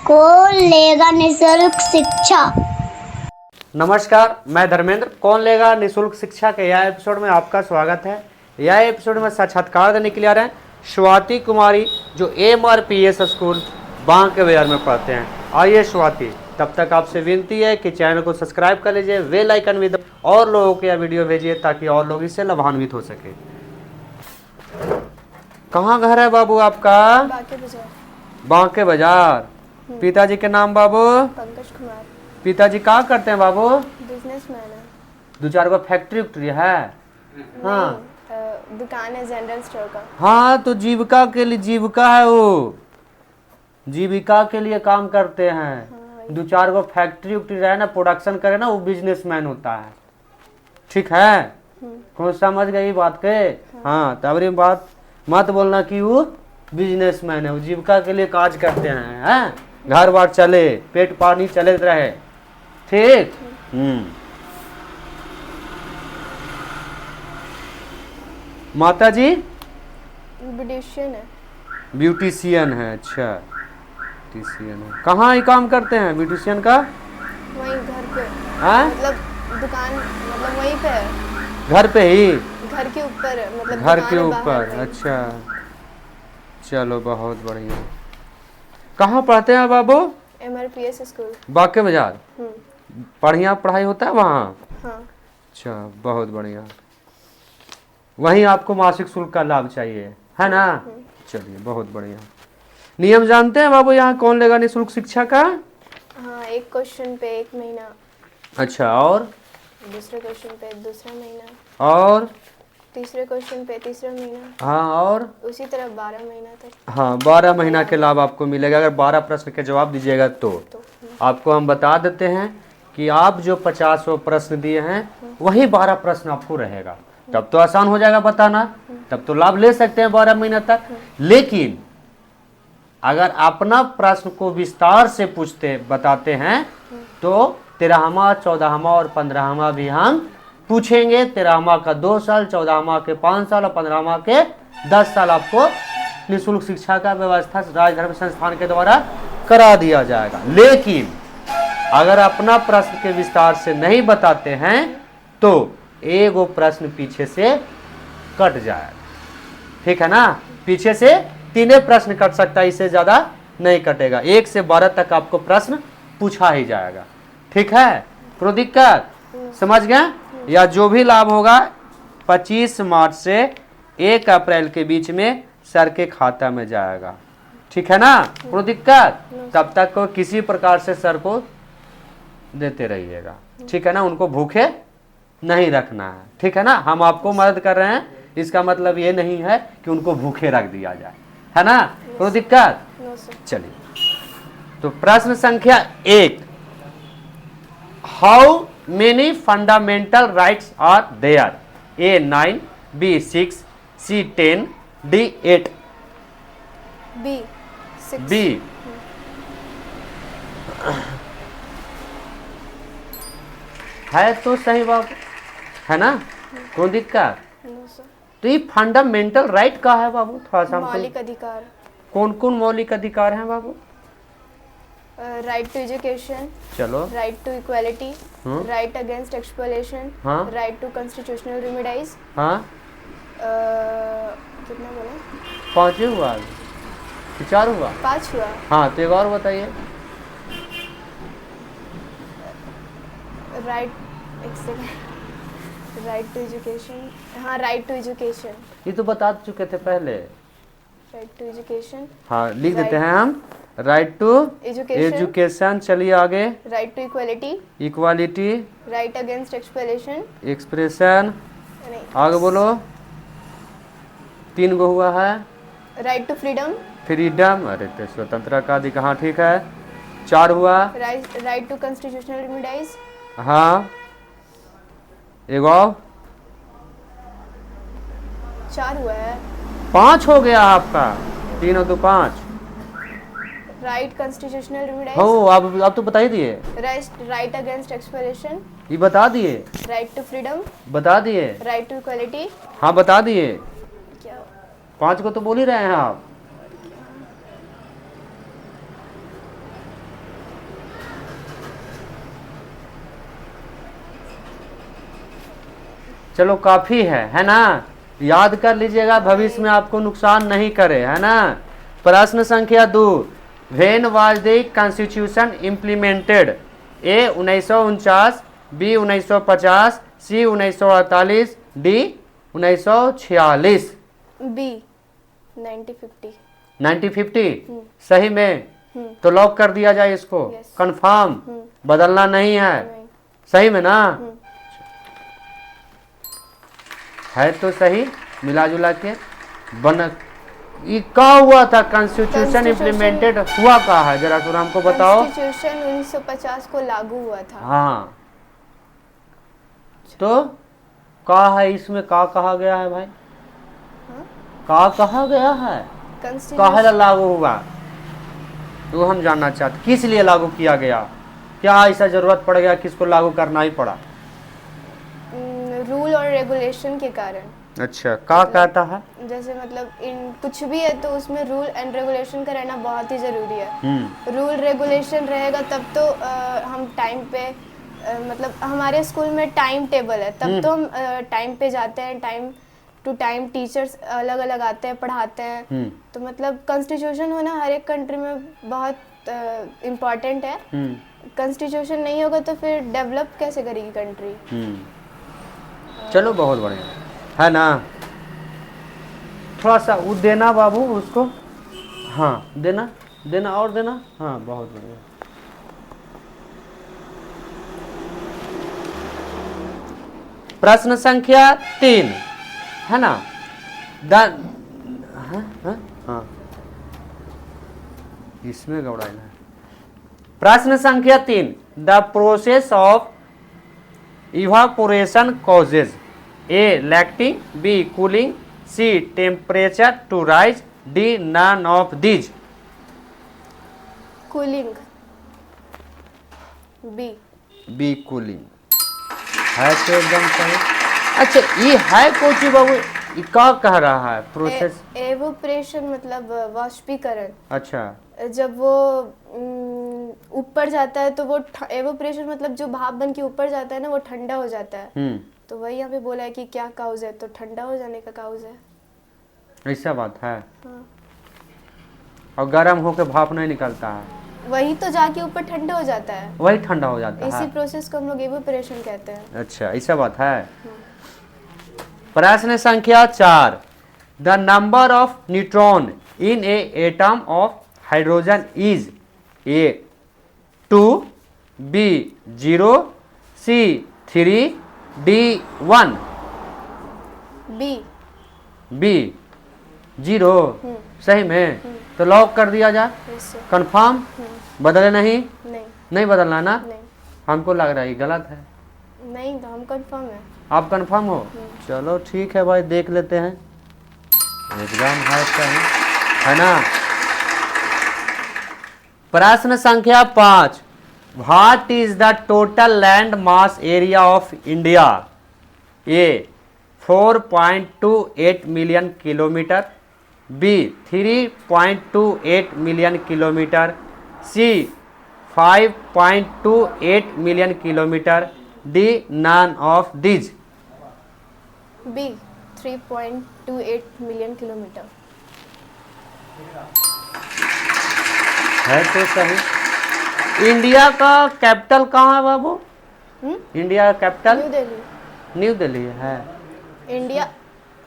कौन लेगा निःशुल्क शिक्षा। नमस्कार, मैं धर्मेंद्र। कौन लेगा निःशुल्क शिक्षा के यह एपिसोड में आपका स्वागत है। यह एपिसोड में साक्षात्कार देने के लिए आ रहे हैं स्वाति कुमारी, जो MRPS स्कूल बांके बाजार में पढ़ते हैं। आइए स्वाति, तब तक आपसे विनती है कि चैनल को सब्सक्राइब कर लीजिए, बेल आइकन भी दबाइए और लोगों को यह वीडियो भेजिए ताकि और लोग इससे लाभान्वित हो सके। कहाँ घर है बाबू आपका? बांके बाजार। पिताजी के नाम बाबू? पंकज कुमार। पिताजी क्या करते हैं बाबू? बिजनेसमैन है। दो चार गो फैक्ट्री उक्ट्री है? हाँ, दुकान है जनरल स्टोर का। हाँ, तो जीविका के लिए, जीविका है वो, जीविका के लिए काम करते हैं। दो चार गो फैक्ट्री उक्ट्री रहे ना, प्रोडक्शन करे ना, वो बिजनेसमैन होता है। ठीक है, कौन समझ गई बात के? हाँ, तब बात मत बोलना कि वो बिजनेसमैन है, वो जीविका के लिए काज करते हैं। घर बार चले, पेट पानी चले रहे। ठीक। माता जी ब्यूटिशियन है। ब्यूटिशियन है। अच्छा, ब्यूटिशियन है। कहाँ ही काम करते हैं ब्यूटिशियन का? वहीं घर पे। हाँ? मतलब दुकान, मतलब वहीं पे है। घर पे ही? घर के ऊपर है, मतलब घर दुकान के है बाहर ऊपर। में। अच्छा, चलो बहुत बढ़िया। कहाँ पढ़ते हैं बाबू? MRPS स्कूल बांके बाजार। बढ़िया पढ़ाई होता है वहाँ? हाँ। अच्छा, बहुत बढ़िया। वहीं आपको मासिक शुल्क का लाभ चाहिए, है ना? चलिए, बहुत बढ़िया। नियम जानते हैं बाबू यहाँ कौन लेगा निःशुल्क शिक्षा का? हाँ, एक क्वेश्चन पे 1 महीना। अच्छा, और दूसरे क्वेश्चन पे दूसरा महीना। और तीसरे क्वेश्चन पे तीसरा महीना। हाँ, और उसी तरह 12 महीना तक। हाँ, 12 महीना के लाभ आपको मिलेगा अगर 12 प्रश्न के जवाब दीजिएगा तो। आपको हम बता देते हैं कि आप जो 50 प्रश्न दिए हैं वही 12 प्रश्न आपको रहेगा, तब तो आसान हो जाएगा बताना, तब तो लाभ ले सकते हैं 12 महीना तक। लेकिन अगर अपना प्रश्न को विस्तार से पूछते बताते हैं तो 13वां, 14वां और 15वां भी हम पूछेंगे। 13वां का 2 साल, 14वां के 5 साल और 15वां के 10 साल आपको निःशुल्क शिक्षा का व्यवस्था राजधर्म संस्थान के द्वारा करा दिया जाएगा। लेकिन अगर अपना प्रश्न के विस्तार से नहीं बताते हैं तो एगो प्रश्न पीछे से कट जाएगा। ठीक है ना? पीछे से 3 प्रश्न कट सकता है, इससे ज्यादा नहीं कटेगा। 1 से 12 तक आपको प्रश्न पूछा ही जाएगा। ठीक है? कोई दिक्कत? समझ गए? या जो भी लाभ होगा 25 मार्च से 1 अप्रैल के बीच में सर के खाता में जाएगा। ठीक है ना? कोई दिक्कत? तब तक को किसी प्रकार से सर को देते रहिएगा। ठीक है ना? उनको भूखे नहीं रखना है। ठीक है ना? हम आपको मदद कर रहे हैं, इसका मतलब ये नहीं है कि उनको भूखे रख दिया जाए, है ना? कोई दिक्कत? चलिए, तो प्रश्न संख्या 1, how many fundamental rights are there? A 9, B 6, C 10, D 8। B 6। B है तो सही बात है ना? कोई दिक्कत? तो ये फंडामेंटल राइट का है बाबू? थोड़ा सा मौलिक अधिकार। कौन कौन मौलिक अधिकार हैं बाबू? राइट टू एजुकेशन, चलो, right to equality, right against exploitation, हाँ, राइट टू कॉन्स्टिट्यूशनल रेमेडीज। हाँ, कितना बोला? 5 हुआ, 4 हुआ, 5 हुआ। हाँ, तो एक और बताइए। राइट, एक सेकंड। राइट टू एजुकेशन, हाँ, राइट टू एजुकेशन। ये तो बता चुके थे पहले। राइट टू एजुकेशन, हाँ, लिख देते हैं हम। Right to education. चलिए आगे। Right to equality, equality, right against exploitation, expression, आगे बोलो। 3 गो हुआ है। राइट टू फ्रीडम, फ्रीडम, अरे तो स्वतंत्रता का अधिकार, हाँ ठीक है। 4 हुआ। Right to constitutional remedies. हाँ, एगो 4 हुआ है। 5 हो गया आपका। 3 और 2 5। Right constitutional remedies. हो, आप तो बता ही दिए। राइट अगेंस्ट एक्सप्लॉयटेशन, ये बता दिए। राइट टू फ्रीडम, बता दिए। Right to equality. हाँ, बता दिए। क्या? 5 को तो बोल ही रहे हैं आप। चलो काफी है ना, याद कर लीजिएगा, भविष्य में आपको नुकसान नहीं करे, है ना। प्रश्न संख्या 2, when was the constitution implemented? A 1949, B 1950, C 1948, D 1946। B 1950। 1950 सही में? तो लॉक कर दिया जाए इसको, Yes. कंफर्म, बदलना नहीं है, नहीं। सही में ना? है तो सही, मिला जुला के बन। ये क्या हुआ था कॉन्स्टिट्यूशन इम्प्लीमेंटेड हुआ कहा है, जरा थोड़ा हमको बताओ। कॉन्स्टिट्यूशन 1950 को लागू हुआ था। हाँ, तो क्या है इसमें, क्या कहा गया है भाई? क्या कहा गया है, कॉन्स्टिट्यूशन काहे लागू हुआ, तो हम जानना चाहते, किस लिए लागू किया गया, क्या ऐसा जरूरत पड़ गया किसको लागू करना ही पड़ा? रूल और रेगुलेशन के कारण। अच्छा, क्या कहता है? जैसे मतलब इन कुछ भी है तो उसमें रूल एंड रेगुलेशन का रहना बहुत ही ज़रूरी है। रूल रेगुलेशन रहेगा तब तो हम टाइम पे मतलब हमारे स्कूल में टाइम टेबल है, तब तो हम टाइम पे जाते हैं, टाइम टू टाइम टेचर्स अलग अलग आते हैं, पढ़ाते हैं। तो मतलब कॉन्स्टिट्यूशन होना हर एक कंट्री में बहुत इम्पोर्टेंट है। कॉन्स्टिट्यूशन नहीं होगा तो फिर डेवलप कैसे करेगी कंट्री? चलो बहुत बढ़िया है ना। थोड़ा सा वो देना बाबू उसको, हाँ देना देना और देना, हाँ बहुत बढ़िया। प्रश्न संख्या 3 है ना, हाँ हाँ हाँ इसमें गौड़ाना है। प्रश्न संख्या 3, the process of evaporation causes A lacking, B cooling, C temperature to rise, D none of these. Cooling. B cooling है तो एकदम सही। अच्छा ये है कोची बाबू, ये क्या कह रहा है प्रोसेस? एवोपरेशन मतलब वाष्पीकरण। अच्छा, जब वो ऊपर जाता है तो वो एवोपरेशन मतलब जो भाप बन के ऊपर जाता है ना, वो ठंडा हो जाता है। तो वही यहाँ पे बोला है कि क्या काउज है, तो ठंडा हो जाने का काउज है। ऐसा बात है। हाँ। और गर्म होकर भाप नहीं निकलता है, वही तो जाके ऊपर ठंडा हो जाता है, वही ठंडा हो जाता इसी है। प्रोसेस को हम लोग एवोपरेशन कहते हैं। अच्छा ऐसा बात है। प्रश्न संख्या 4, the number of neutron in a atom of hydrogen is A 2, B 0, C 3, D 1। B 0 सही में? तो लॉक कर दिया जाए, इससे कंफर्म, बदले नहीं? नहीं नहीं बदलना ना, नहीं हमको लग रहा है ये गलत है। नहीं, तो हम कंफर्म है। आप कंफर्म हो? चलो ठीक है भाई, देख लेते हैं एग्जाम है क्या है ना। प्रश्न संख्या 5, what is the total land mass area of India? A 4.28 million kilometre, B 3.28 million kilometre, C 5.28 million kilometre, D none of these. B 3.28 million kilometre. है तो सही। इंडिया का कैपिटल कहाँ है बाबू? इंडिया का capital new Delhi. New Delhi है, India,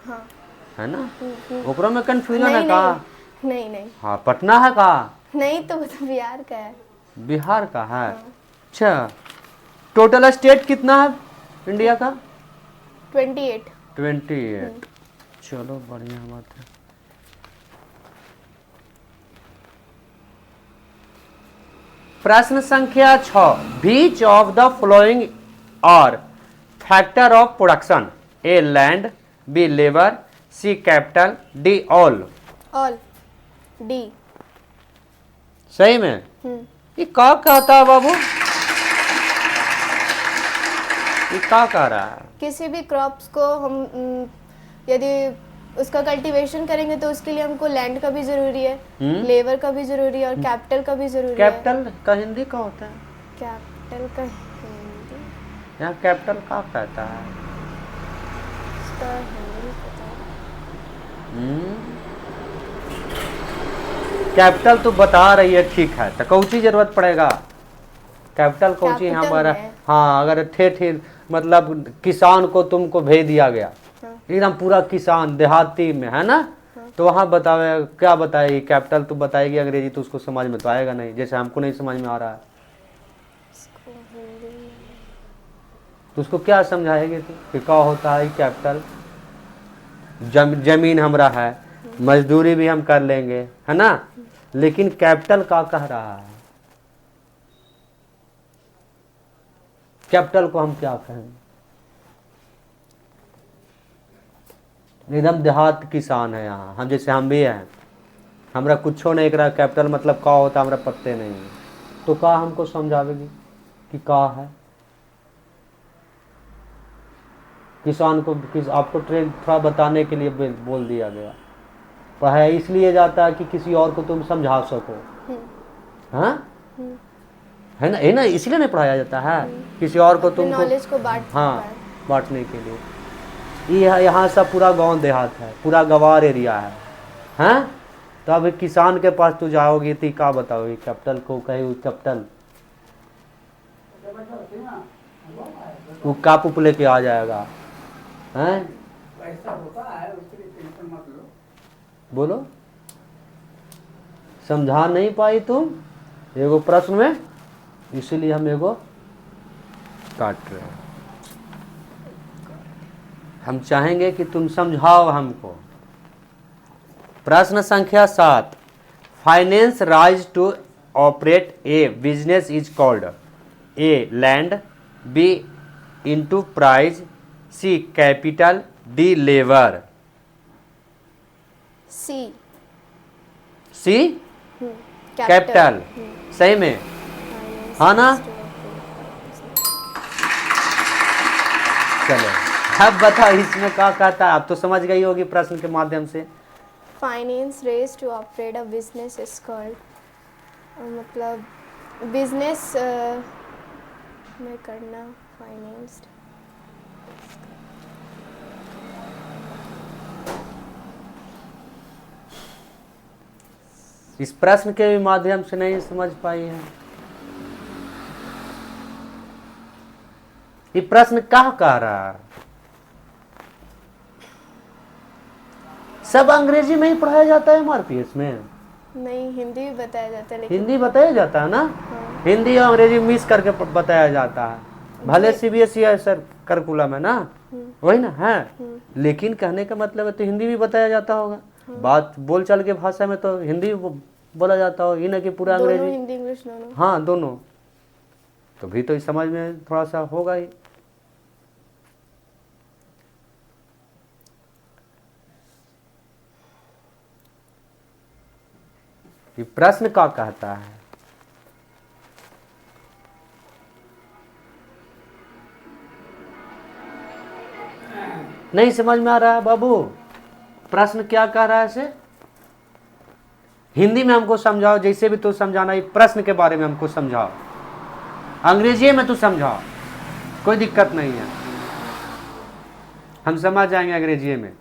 हाँ। है ना। ओकरा में कंफ्यूजन है नहीं का? नहीं नहीं हाँ पटना है का? नहीं, तो वो तो बिहार का है। बिहार का है। अच्छा टोटल स्टेट कितना है इंडिया का? 28। 28। चलो बढ़िया बात है। प्रश्न संख्या 6, बीच ऑफ द फ्लोइंग और factor of production? A land, B labour, C capital, D all. All. D. सही में? ये क्या कहता है बाबू, ये क्या कह रहा है? किसी भी क्रॉप्स को हम यदि उसका कल्टीवेशन करेंगे तो उसके लिए हमको लैंड का भी जरूरी है, लेबर का भी जरूरी है और कैपिटल का भी जरूरी है। कैपिटल का हिंदी का होता है? कैपिटल का हिंदी यहाँ कैपिटल क्या कहता है? तो हमें नहीं पता। कैपिटल तो बता रही है, ठीक है, तो कौची जरूरत पड़ेगा कैपिटल कौची कैपिटल हमारा। में। हाँ, अगर ठे मतलब किसान को तुमको भेज दिया गया, हाँ। एकदम पूरा किसान देहाती में, है ना, तो वहाँ बतावे क्या बताएगी, कैपिटल तो बताएगी अंग्रेजी, तो उसको समझ में तो आएगा नहीं, जैसे हमको नहीं समझ में आ रहा है, इसको हिंदी में तो उसको क्या समझाएगी तू कि क्या होता है कैपिटल। जमीन हमरा है, मजदूरी भी हम कर लेंगे, है ना, लेकिन कैपिटल का कह रहा है, कैपिटल को हम क्या कहें, एकदम देहात किसान है यहाँ, हम जैसे हम भी हैं, हमरा कुछ नहीं करा, कैपिटल मतलब का होता हमरा पत्ते नहीं है, तो का हमको समझावेगी कि का है। किसान को आपको ट्रेन थोड़ा बताने के लिए बोल दिया गया, पढ़ाया इसलिए जाता है कि किसी और को तुम समझा सको, हाँ, है ना, इसलिए नहीं पढ़ाया जाता है, किसी और को तुमको नॉलेज को बांट हाँ बांटने के लिए। ये यहाँ सब पूरा गांव देहात है, पूरा गवार एरिया है, हैं, तो अब किसान के पास तू जाओगी तो क्या बताओगी, कैपिटल को कहे कैपिटल, वो काप लेके आ जाएगा, हैं, बोलो, समझा नहीं पाई तुम एगो प्रश्न में, इसीलिए हम एगो काट रहे हैं। हम चाहेंगे कि तुम समझाओ हमको। प्रश्न संख्या 7, finance raise to operate a business is called A land, B enterprise, C capital, D labour. C capital सही में, हाँ ना, चलो अब बताओ इसमें क्या कहता है, आप तो समझ गई होगी प्रश्न के माध्यम से। Finance raise to operate a business is called, मतलब बिजनेस में करना, फाइनेंस्ड। इस प्रश्न के माध्यम से नहीं समझ पाई है, ये प्रश्न क्या कह रहा है, सब अंग्रेजी में ही पढ़ाया जाता है एमआरपीएस में, नहीं हिंदी भी बताया जाता है, लेकिन हिंदी बताया जाता है ना, हाँ। हिंदी और अंग्रेजी मिक्स करके बताया जाता है, भले सीबीएसई है सर करिकुलम है ना, वही ना है, लेकिन कहने का मतलब है तो हिंदी भी बताया जाता होगा, बात बोलचाल के भाषा में तो हिंदी बोला जाता हो, ये ना कि पूरा दोनों अंग्रेजी, हिंदी इंग्लिश दोनों। हाँ दोनों, तो भी तो इस समझ में थोड़ा सा होगा ही। ये प्रश्न क्या कहता है, नहीं समझ में आ रहा है बाबू, प्रश्न क्या कह रहा है इसे हिंदी में हमको समझाओ, जैसे भी तो समझाना, ये प्रश्न के बारे में हमको समझाओ, अंग्रेजी में तो समझाओ, कोई दिक्कत नहीं है, हम समझ जाएंगे अंग्रेजी में।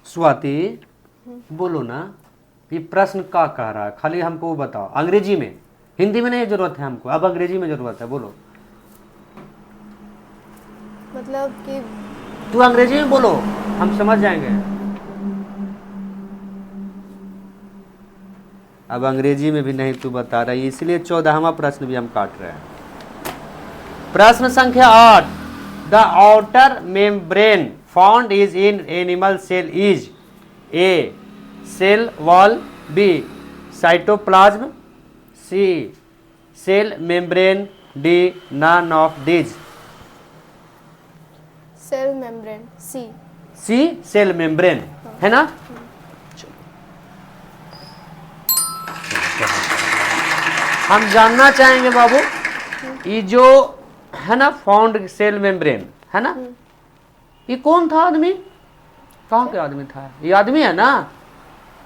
स्वाति बोलो ना, ये प्रश्न क्या कह रहा है, खाली हमको वो बताओ अंग्रेजी में, हिंदी में नहीं जरूरत है हमको, अब अंग्रेजी में जरूरत है, बोलो, मतलब कि तू अंग्रेजी में बोलो, हम समझ जाएंगे। अब अंग्रेजी में भी नहीं तू बता रही, इसलिए 14वां प्रश्न भी हम काट रहे हैं। प्रश्न संख्या 8, the outer membrane found is in animal cell is A cell wall, B cytoplasm, C cell membrane, D none of this. Cell membrane, C cell membrane है ना। हम जानना चाहेंगे बाबू, ये जो है ना फाउंड सेल मेम्ब्रेन है ना, ये कौन था आदमी, कहाँ के आदमी था, ये आदमी है ना,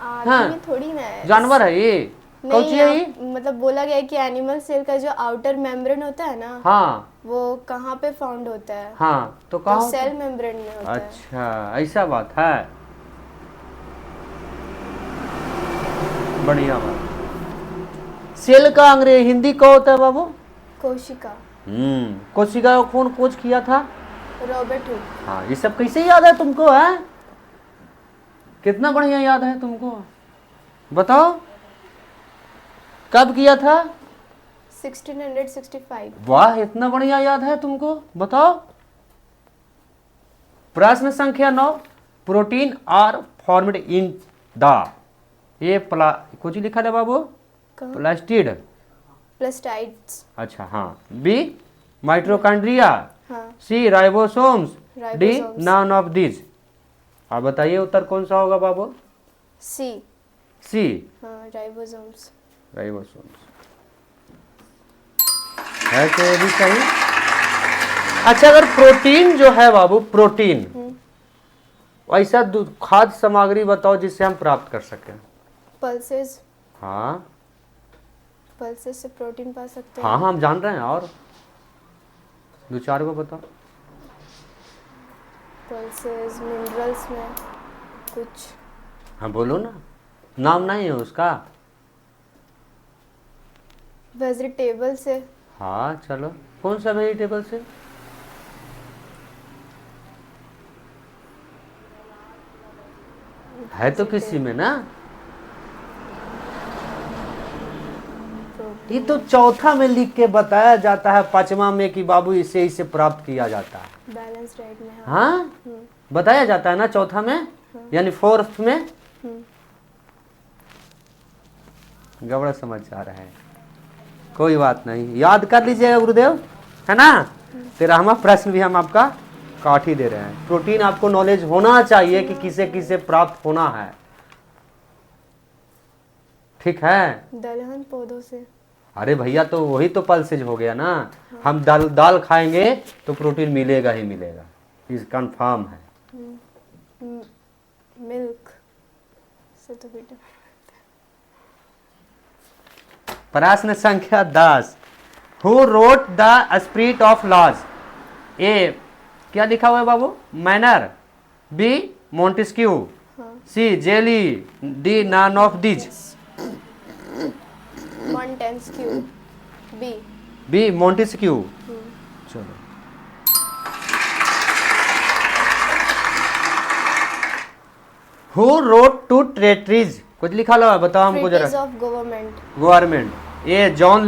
आदमी थोड़ी ना है, जानवर है ये, कौन सी है ये? मतलब बोला गया है कि एनिमल सेल का जो आउटर मेम्ब्रेन होता है ना, हाँ वो कहाँ पे फाउंड होता है? हाँ, तो कहाँ तो होता है? सेल मेम्ब्रेन में होता है। अच्छा, ऐसा बात है, बढ़िया बात। सेल का अंग्रेजी हिंदी क्या होता है बाबू? कोशिका। कोशिका को कौन खोज किया था? Robert Hooke. हाँ, ये सब कैसे याद है तुमको? है कितना बढ़िया याद है तुमको, बताओ कब किया था? 1665। वाह, इतना बढ़िया याद है तुमको, बताओ। प्रश्न संख्या 9, protein are formed in the, ये कुछ लिखा था बाबू? कहाँ? प्लास्टिड। प्लास्टाइड्स। अच्छा हाँ। बी माइटोकॉन्ड्रिया, हाँ। C ribosomes, D ribosomes. None of this. आप बताइए उत्तर कौन सा होगा बाबू? सी। सी हाँ, राइबोसोम्स। राइबोसोम्स है, तो ये भी सही। अच्छा, अगर प्रोटीन जो है बाबू, प्रोटीन ऐसा खाद्य सामग्री बताओ जिससे हम प्राप्त कर सकें। पल्सेस। हाँ पल्सेस से प्रोटीन पा सकते हैं। हाँ, हम जान रहे हैं, और दो चार को बताओ। पल्सेस मिनरल्स में कुछ। हाँ बोलो ना, नाम नहीं है उसका। वेजिटेबल से। हाँ चलो, कौन सा वेजिटेबल से? है तो किसी में ना। ये तो चौथा में लिख के बताया जाता है, पांचवा में कि बाबू इसे इसे प्राप्त किया जाता है। बैलेंस डाइट में। हाँ बताया जाता है ना चौथा में, यानी फोर्थ में। गड़बड़ समझ आ रहा है, कोई बात नहीं, याद कर लीजिएगा गुरुदेव, है ना। 13वां प्रश्न भी हम आपका काट ही दे रहे हैं। प्रोटीन आपको नॉलेज होना चाहिए कि किसे किसे प्राप्त होना है, ठीक है। दलहन पौधों से। अरे भैया, तो वही तो पल्सेज हो गया ना। हम दाल खाएंगे तो प्रोटीन मिलेगा ही मिलेगा, इस कंफर्म है। मिल्क से तो विटामिन। प्रश्न संख्या 10, who wrote the spirit of laws? A क्या लिखा हुआ है बाबू? मैनर, बी मोंटेस्क्यू, सी जेली, D none of this. Montesquieu. B. B Montesquieu. चलो, हु रोट टू ट्रेटरीज? कुछ लिखा हुआ है, बताओ हमको जरा। Treaties of government. गवर्नमेंट। ये जॉन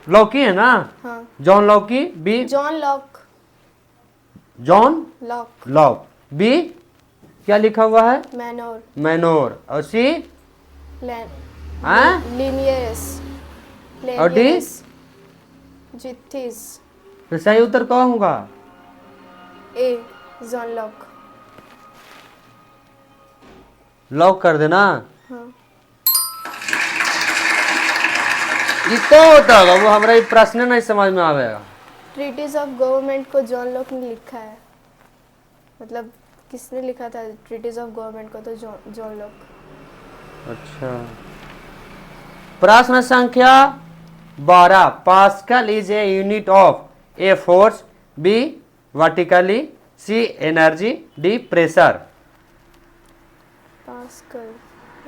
लॉकी है ना? हाँ। John Locke. B John Locke. John Locke. Locke. B क्या लिखा हुआ है? मैनोर। मैनोर। और सी? हाँ? लिनियस। और डी? जिथिस। तो सही उत्तर कौन होगा? ए जॉन लॉक। लॉक कर देना। हाँ। ये तो होता होगा वो, हमारा ये प्रश्न नहीं समझ में आवेगा। ट्रीटीज ऑफ गवर्नमेंट को जॉन लॉक ने लिखा है, मतलब किसने लिखा था ट्रीटीज ऑफ गवर्नमेंट को? तो जॉन लॉक। अच्छा, प्रश्न संख्या 12, Pascal is a unit of A force, B vertically, C energy, D pressure. Pascal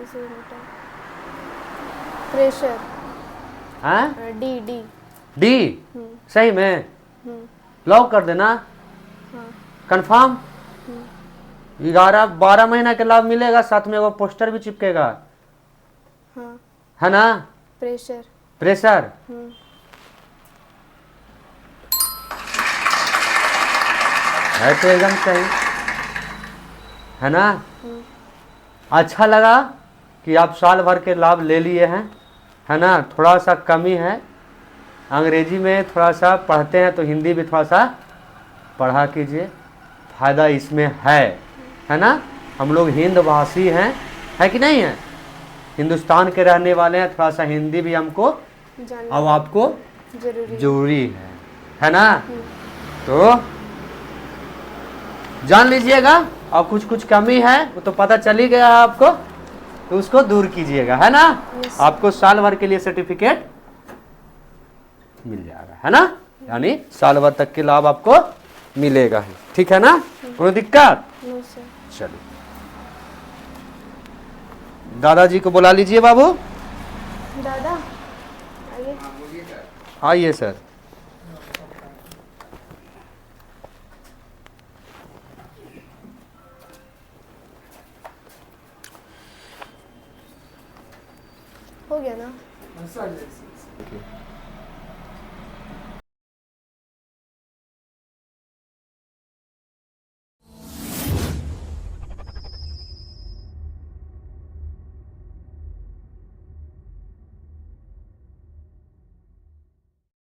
is a unit of pressure. हाँ? डी। डी। डी सही में लॉक कर देना। कंफर्म। 11-12 महीना के लाभ मिलेगा, साथ में वो पोस्टर भी चिपकेगा। हाँ। है ना? प्रेशर। प्रेशर। है तो एकदम सही, है ना? अच्छा लगा कि आप साल भर के लाभ ले लिए हैं, है ना। थोड़ा सा कमी है, अंग्रेजी में थोड़ा सा पढ़ते हैं तो हिंदी भी थोड़ा सा पढ़ा कीजिए, फायदा इसमें है ना। हम लोग हिंद भाषी हैं, है कि नहीं है? हिंदुस्तान के रहने वाले हैं, थोड़ा सा हिंदी भी हमको अब आपको जरूरी है ना। तो जान लीजिएगा, और कुछ कुछ कमी है वो तो पता चल ही गया आपको, तो उसको दूर कीजिएगा, है ना। आपको साल भर के लिए सर्टिफिकेट मिल जाएगा, है ना, यानी साल भर तक के लाभ आपको मिलेगा ही, ठीक है ना, कोई दिक्कत। No sir. चलिए दादाजी को बुला लीजिए बाबू। दादा आइए। आइए सर। हो गया ना।